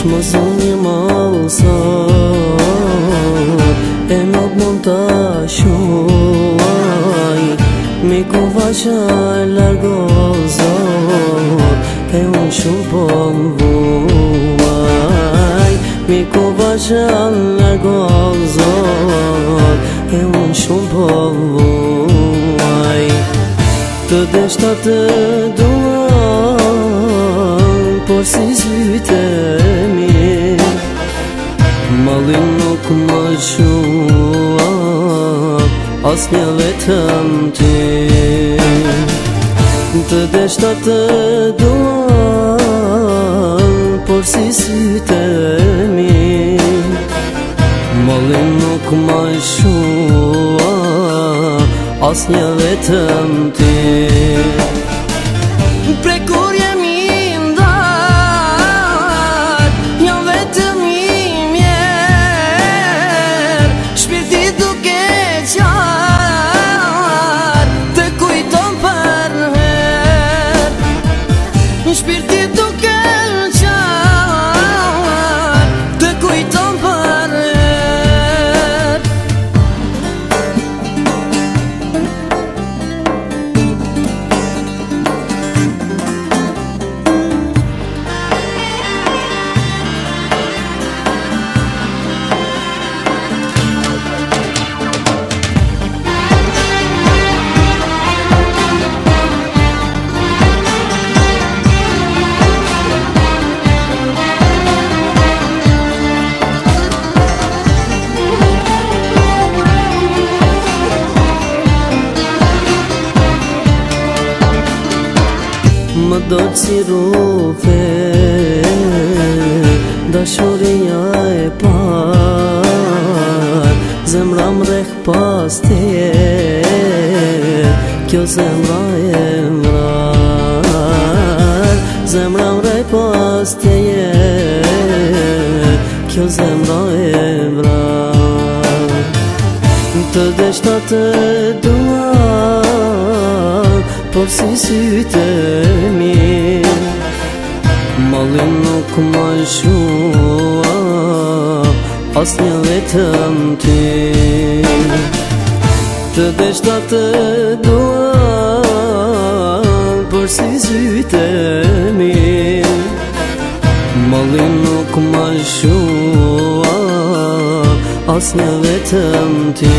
Më zonë një malësat e nuk mund të shuaj mi kuva që largo zot e unë shumë po vuaj mi kuva që largo zot e unë shumë po vuaj të deshta të duan por si sytë mi malin nuk më shua as një vetëm ti të deshta të duan por si sytë mi malin nuk më shua as një vetëm ti prekur jemi ndat një vetëm i mjerë shpirti duke qarë të kujton për her shpirti duke qarë të kujton për her më dojtë si rufe dashuria e par zemra mrek pas teje kjo zemra e mrar zemra mrek pas teje kjo zemra e mrar të deshta të duan por si sytë mi malin nuk më shua as një vetëm ti të deshta të duan por si sytë mi malin nuk më shua as një vetëm ti